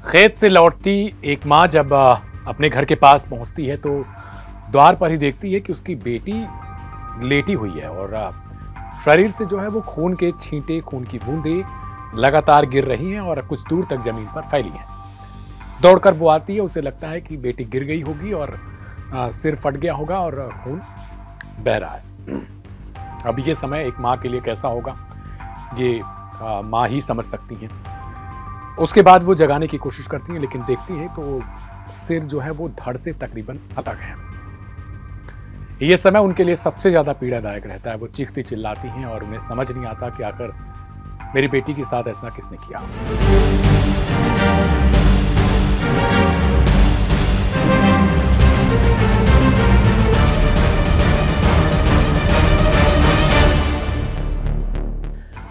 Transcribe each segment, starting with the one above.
खेत से लौटती एक माँ जब अपने घर के पास पहुंचती है तो द्वार पर ही देखती है कि उसकी बेटी लेटी हुई है और शरीर से जो है वो खून के छींटे, खून की बूंदें लगातार गिर रही हैं और कुछ दूर तक जमीन पर फैली हैं। दौड़कर वो आती है, उसे लगता है कि बेटी गिर गई होगी और सिर फट गया होगा और खून बह रहा है। अब ये समय एक माँ के लिए कैसा होगा ये माँ ही समझ सकती हैं। उसके बाद वो जगाने की कोशिश करती हैं, लेकिन देखती है तो सिर जो है वो धड़ से तकरीबन अलग है। ये समय उनके लिए सबसे ज्यादा पीड़ादायक रहता है। वो चीखती चिल्लाती हैं और उन्हें समझ नहीं आता कि आखिर मेरी बेटी के साथ ऐसा किसने किया।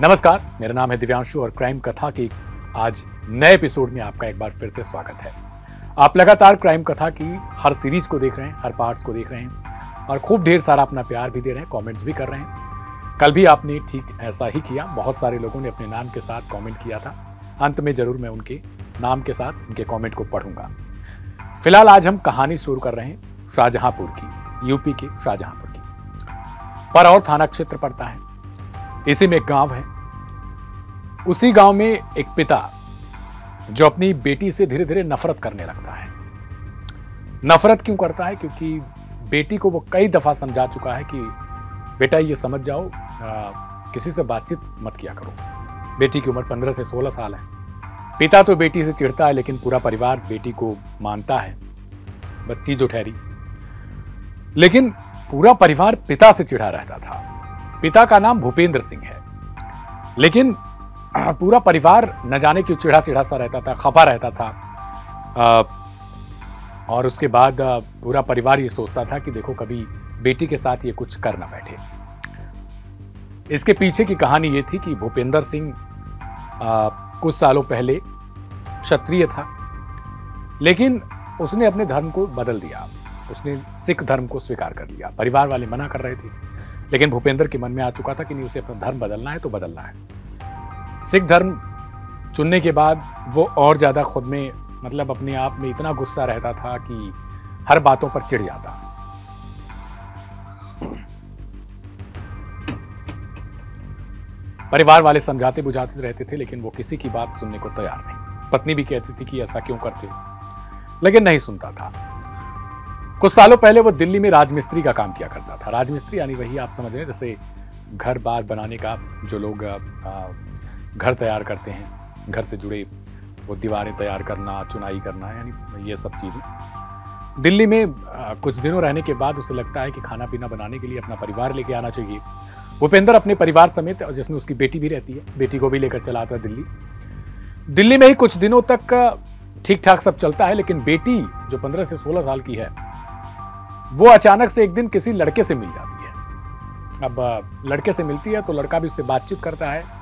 नमस्कार, मेरा नाम है दिव्यांशु और क्राइम कथा की आज नए एपिसोड में आपका एक बार फिर से स्वागत है। आप लगातार क्राइम कथा की हर सीरीज को देख रहे हैं, हर पार्ट्स को देख रहे हैं और खूब ढेर सारा अपना प्यार भी दे रहे हैं, कमेंट्स भी कर रहे हैं। कल भी आपने ठीक ऐसा ही किया। बहुत सारे लोगों ने अपने नाम के साथ कमेंट किया था। अंत में जरूर मैं उनके नाम के साथ उनके कमेंट को पढ़ूंगा। फिलहाल आज हम कहानी शुरू कर रहे हैं शाहजहांपुर की, यूपी के शाहजहांपुर की। परौर थाना क्षेत्र पड़ता है। इसी में एक गांव है। उसी गांव में एक पिता जो अपनी बेटी से धीरे धीरे नफरत करने लगता है। नफरत क्यों करता है? क्योंकि बेटी को वो कई दफा समझा चुका है कि बेटा ये समझ जाओ, किसी से बातचीत मत किया करो। बेटी की उम्र 15 से 16 साल है। पिता तो बेटी से चिढ़ता है, लेकिन पूरा परिवार बेटी को मानता है, बच्ची जो ठहरी। लेकिन पूरा परिवार पिता से चिढ़ा रहता था। पिता का नाम भूपेंद्र सिंह है, लेकिन पूरा परिवार न जाने क्यों चिढ़ा चिढ़ा सा रहता था, खपा रहता था। और उसके बाद पूरा परिवार ये सोचता था कि देखो कभी बेटी के साथ ये कुछ कर ना बैठे। इसके पीछे की कहानी ये थी कि भूपेंद्र सिंह कुछ सालों पहले क्षत्रिय था, लेकिन उसने अपने धर्म को बदल दिया। उसने सिख धर्म को स्वीकार कर लिया। परिवार वाले मना कर रहे थे, लेकिन भूपेंद्र के मन में आ चुका था कि नहीं, उसे अपना धर्म बदलना है तो बदलना है। सिख धर्म चुनने के बाद वो और ज्यादा खुद में, मतलब अपने आप में इतना गुस्सा रहता था कि हर बातों पर चिढ़ जाता। परिवार वाले समझाते बुझाते रहते थे, लेकिन वो किसी की बात सुनने को तैयार नहीं। पत्नी भी कहती थी कि ऐसा क्यों करते हो, लेकिन नहीं सुनता था। कुछ सालों पहले वो दिल्ली में राजमिस्त्री का काम किया करता था। राजमिस्त्री यानी वही आप समझ रहे हैं, जैसे घर बार बनाने का, जो लोग घर तैयार करते हैं, घर से जुड़े वो दीवारें तैयार करना, चुनाई करना, यानी ये सब चीजें। दिल्ली में कुछ दिनों रहने के बाद उसे लगता है कि खाना पीना बनाने के लिए अपना परिवार लेके आना चाहिए। भूपेंद्र अपने परिवार समेत, जिसमें उसकी बेटी भी रहती है, बेटी को भी लेकर चला आता है दिल्ली। दिल्ली में ही कुछ दिनों तक ठीक ठाक सब चलता है, लेकिन बेटी जो 15 से 16 साल की है, वो अचानक से एक दिन किसी लड़के से मिल जाती है। अब लड़के से मिलती है तो लड़का भी उससे बातचीत करता है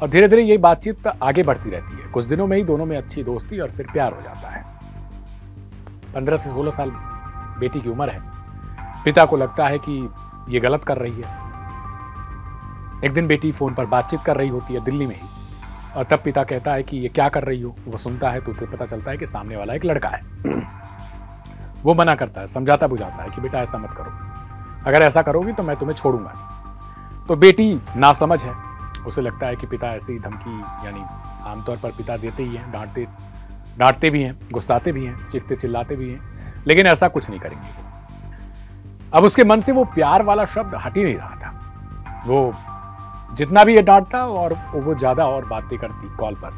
और धीरे धीरे यही बातचीत आगे बढ़ती रहती है। कुछ दिनों में ही दोनों में अच्छी दोस्ती और फिर प्यार हो जाता है। 15 से 16 साल बेटी की उम्र है। पिता को लगता है कि ये गलत कर रही है। एक दिन बेटी फोन पर बातचीत कर रही होती है दिल्ली में ही, और तब पिता कहता है कि ये क्या कर रही हो। वो सुनता है तो उसे पता चलता है कि सामने वाला एक लड़का है। वो मना करता है, समझाता बुझाता है कि बेटा ऐसा मत करो, अगर ऐसा करोगी तो मैं तुम्हें छोड़ूंगा नहीं। तो बेटी नासमझ है। उसे लगता है कि पिता ऐसी धमकी, यानी आमतौर पर पिता देते ही हैं, डांटते भी हैं, गुस्साते भी हैं, चीखते चिल्लाते भी हैं, लेकिन ऐसा कुछ नहीं करेंगे वो। अब उसके मन से वो प्यार वाला शब्द हट ही नहीं रहा था। वो जितना भी ये डांटता और वो ज्यादा और बातें करती कॉल पर।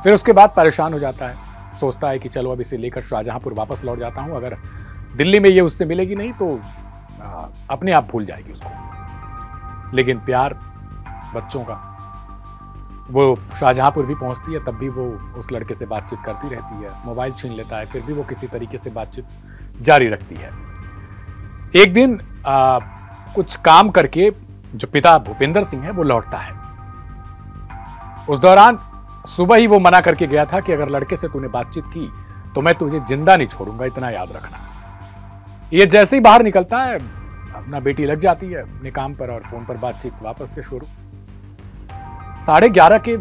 फिर उसके बाद परेशान हो जाता है, सोचता है कि चलो अब इसे लेकर शाहजहांपुर वापस लौट जाता हूं। अगर दिल्ली में ये उससे मिलेगी नहीं तो अपने आप भूल जाएगी उसको। लेकिन प्यार बच्चों का, वो शाहजहांपुर भी पहुंचती है, तब भी वो उस लड़के से बातचीत करती रहती है। मोबाइल छीन लेता है, फिर भी वो किसी तरीके से बातचीत जारी रखती है। एक दिन कुछ काम करके जो पिता भूपेंद्र सिंह है वो लौटता है। उस दौरान सुबह ही वो मना करके गया था कि अगर लड़के से तूने बातचीत की तो मैं तुझे जिंदा नहीं छोड़ूंगा, इतना याद रखना। ये जैसे ही बाहर निकलता है, अपना बेटी लग जाती है अपने काम पर और फोन पर बातचीत वापस से शुरू। 11:30 के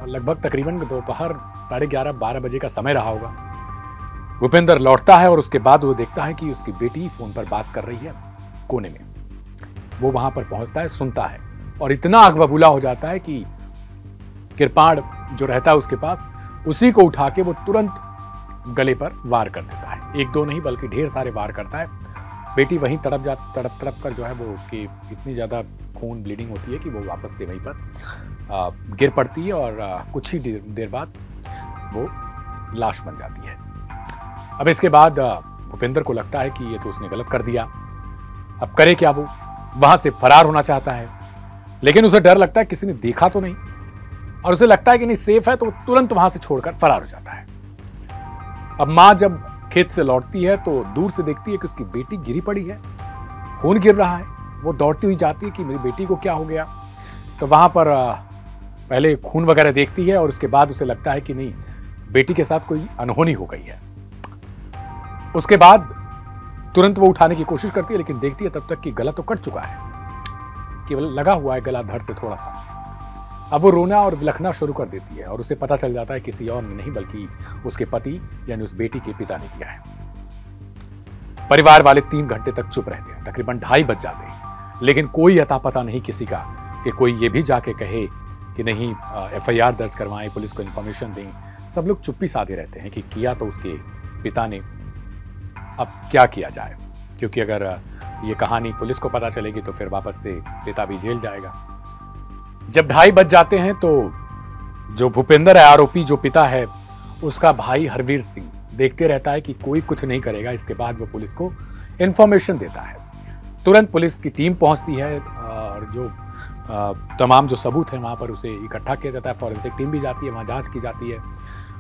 लगभग तकरीबन दोपहर 11:30-12 बजे का समय रहा होगा। भूपेंद्र लौटता है और उसके बाद वो देखता है कि उसकी बेटी फोन पर बात कर रही है कोने में। वो वहां पर पहुंचता है, सुनता है और इतना आग बबूला हो जाता है कि कृपाण जो रहता है उसके पास, उसी को उठा के वो तुरंत गले पर वार कर देता है। एक दो नहीं बल्कि ढेर सारे वार करता है। बेटी वहीं तड़प कर जो है वो उसकी इतनी ज़्यादा खून ब्लीडिंग होती है कि वो वापस से वहीं पर गिर पड़ती है और कुछ ही देर बाद वो लाश बन जाती है। अब इसके बाद भूपेंद्र को लगता है कि ये तो उसने गलत कर दिया, अब करे क्या। वो वहां से फरार होना चाहता है, लेकिन उसे डर लगता है किसी ने देखा तो नहीं, और उसे लगता है कि नहीं सेफ है, तो तुरंत वहां से छोड़कर फरार हो जाता है। अब मां जब खेत से लौटती है तो दूर से देखती है कि उसकी बेटी गिरी पड़ी है, खून गिर रहा है। वो दौड़ती हुई जाती है कि मेरी बेटी को क्या हो गया। तो वहां पर पहले खून वगैरह देखती है और उसके बाद उसे लगता है कि नहीं, बेटी के साथ कोई अनहोनी हो गई है। उसके बाद तुरंत वो उठाने की कोशिश करती है, लेकिन देखती है तब तक कि गला तो कट चुका है, केवल लगा हुआ है गला धड़ से थोड़ा सा। अब वो रोना और विलखना शुरू कर देती है और उसे पता चल जाता है किसी और ने नहीं बल्कि उसके पति यानी उस बेटी के पिता ने किया है। परिवार वाले 3 घंटे तक चुप रहते हैं, तकरीबन 2:30 बज जाते हैं, लेकिन कोई अता पता नहीं किसी का कि कोई ये भी जाके कहे कि नहीं FIR दर्ज करवाएं, पुलिस को इन्फॉर्मेशन दें। सब लोग चुप्पी साधे रहते हैं कि किया तो उसके पिता ने, अब क्या किया जाए, क्योंकि अगर ये कहानी पुलिस को पता चलेगी तो फिर वापस से पिता भी जेल जाएगा। जब 2:30 बज जाते हैं तो जो भूपेंद्र है, आरोपी जो पिता है, उसका भाई हरवीर सिंह देखते रहता है कि कोई कुछ नहीं करेगा। इसके बाद वो पुलिस को इन्फॉर्मेशन देता है। तुरंत पुलिस की टीम पहुंचती है और जो तमाम जो सबूत है वहां पर उसे इकट्ठा किया जाता है। फॉरेंसिक टीम भी जाती है, वहां जांच की जाती है।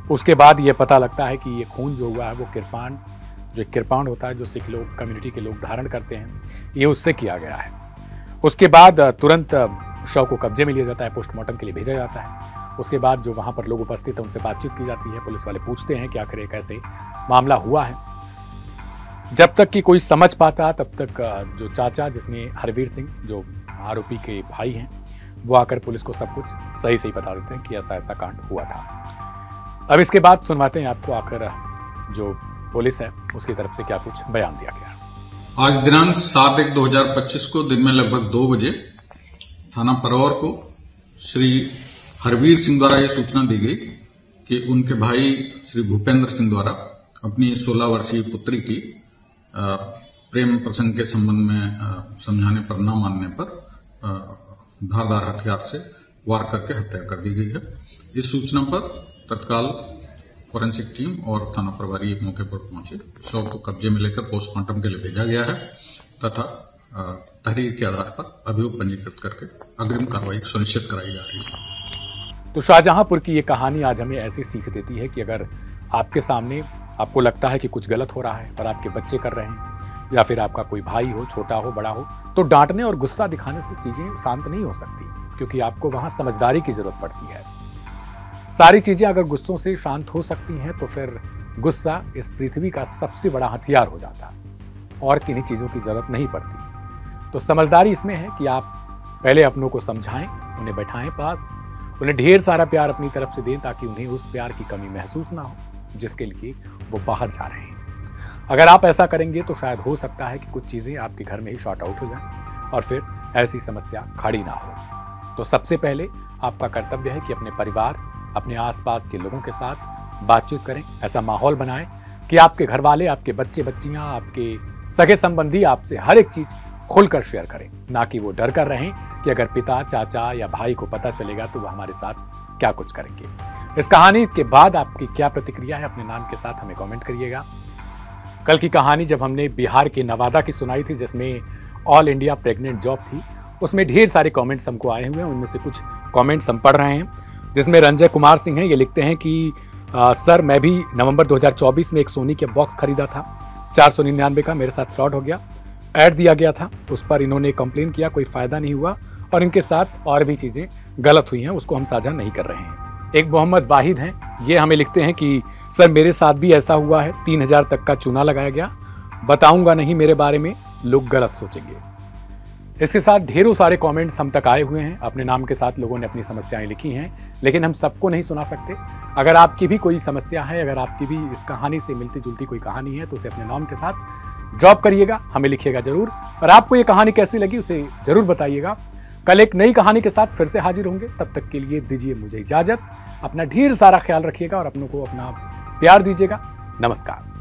उसके बाद ये पता लगता है कि ये खून जो हुआ है वो किरपाण होता है जो सिख लोग कम्युनिटी के लोग धारण करते हैं, ये उससे किया गया है। उसके बाद तुरंत शव को कब्जे में लिया जाता है, पोस्टमार्टम के लिए भेजा जाता है। उसके बाद जो वहां पर लोग उपस्थित हैं उनसे बातचीत की जाती है। पुलिस वाले पूछते हैं कि आखिर कैसे मामला हुआ है। जब तक कि कोई समझ पाता तब तक जो चाचा जिसने हरवीर सिंह जो आरोपी के भाई हैं वो आकर पुलिस को सब कुछ सही सही बता देते हैं कि ऐसा ऐसा कांड हुआ था। अब इसके बाद सुनवाते हैं आपको आकर जो पुलिस है उसकी तरफ से क्या कुछ बयान दिया गया। आज दिनांक 7/1/2025 को दिन में लगभग 2 बजे थाना परौर को श्री हरवीर सिंह द्वारा यह सूचना दी गई कि उनके भाई श्री भूपेंद्र सिंह द्वारा अपनी 16 वर्षीय पुत्री की प्रेम प्रसंग के संबंध में समझाने पर न मानने पर धारदार हथियार से वार करके हत्या कर दी गई है। इस सूचना पर तत्काल फॉरेंसिक टीम और थाना प्रभारी मौके पर पहुंचे। शव को कब्जे में लेकर पोस्टमार्टम के लिए भेजा गया है तथा तहरीर के आधार पर अभियोग पंजीकृत करके अग्रिम कार्रवाई सुनिश्चित कराई जा रही है। तो शाहजहांपुर की ये कहानी आज हमें ऐसी सीख देती है कि अगर आपके सामने आपको लगता है कि कुछ गलत हो रहा है पर आपके बच्चे कर रहे हैं या फिर आपका कोई भाई हो, छोटा हो, बड़ा हो, तो डांटने और गुस्सा दिखाने से चीजें शांत नहीं हो सकती, क्योंकि आपको वहां समझदारी की जरूरत पड़ती है। सारी चीजें अगर गुस्सों से शांत हो सकती हैं तो फिर गुस्सा इस पृथ्वी का सबसे बड़ा हथियार हो जाता और किन्हीं चीजों की जरूरत नहीं पड़ती। तो समझदारी इसमें है कि आप पहले अपनों को समझाएं, उन्हें बैठाएं पास, उन्हें ढेर सारा प्यार अपनी तरफ से दें ताकि उन्हें उस प्यार की कमी महसूस ना हो जिसके लिए वो बाहर जा रहे हैं। अगर आप ऐसा करेंगे तो शायद हो सकता है कि कुछ चीजें आपके घर में ही शॉर्ट आउट हो जाएं और फिर ऐसी समस्या खड़ी ना हो। तो सबसे पहले आपका कर्तव्य है कि अपने परिवार, अपने आसपास के लोगों के साथ बातचीत करें, ऐसा माहौल बनाएं कि आपके घर वाले, आपके बच्चे बच्चियां, आपके सगे संबंधी आपसे हर एक चीज खुलकर शेयर करें, ना कि वो डर कर रहें कि अगर पिता, चाचा या भाई को पता चलेगा तो वो हमारे साथ क्या कुछ करेंगे। इस कहानी के बाद आपकी क्या प्रतिक्रिया है अपने नाम के साथ हमें कमेंट करिएगा। कल की कहानी जब हमने बिहार के नवादा की सुनाई थी जिसमें ऑल इंडिया प्रेग्नेंट जॉब थी, उसमें ढेर सारे कमेंट्स हमको आए हुए हैं। उनमें से कुछ कमेंट्स हम पढ़ रहे हैं, जिसमें रंजय कुमार सिंह हैं। ये लिखते हैं कि सर मैं भी नवंबर 2024 में एक सोनी के बॉक्स खरीदा था 499 का, मेरे साथ फ्रॉड हो गया। ऐड दिया गया था, उस पर इन्होंने कंप्लेन किया, कोई फायदा नहीं हुआ और इनके साथ और भी चीजें गलत हुई हैं, उसको हम साझा नहीं कर रहे हैं। एक मोहम्मद वाहिद हैं, ये हमें लिखते हैं कि सर मेरे साथ भी ऐसा हुआ है, 3000 तक का चूना लगाया गया, बताऊंगा नहीं मेरे बारे में, लोग गलत सोचेंगे। इसके साथ ढेरों सारे कमेंट्स हम तक आए हुए हैं, अपने नाम के साथ लोगों ने अपनी समस्याएं लिखी हैं, लेकिन हम सबको नहीं सुना सकते। अगर आपकी भी कोई समस्या है, अगर आपकी भी इस कहानी से मिलती जुलती कोई कहानी है, तो उसे अपने नाम के साथ ड्रॉप करिएगा, हमें लिखिएगा जरूर। और आपको ये कहानी कैसी लगी उसे जरूर बताइएगा। कल एक नई कहानी के साथ फिर से हाजिर होंगे, तब तक के लिए दीजिए मुझे इजाजत। अपना ढेर सारा ख्याल रखिएगा और अपनों को अपना प्यार दीजिएगा। नमस्कार।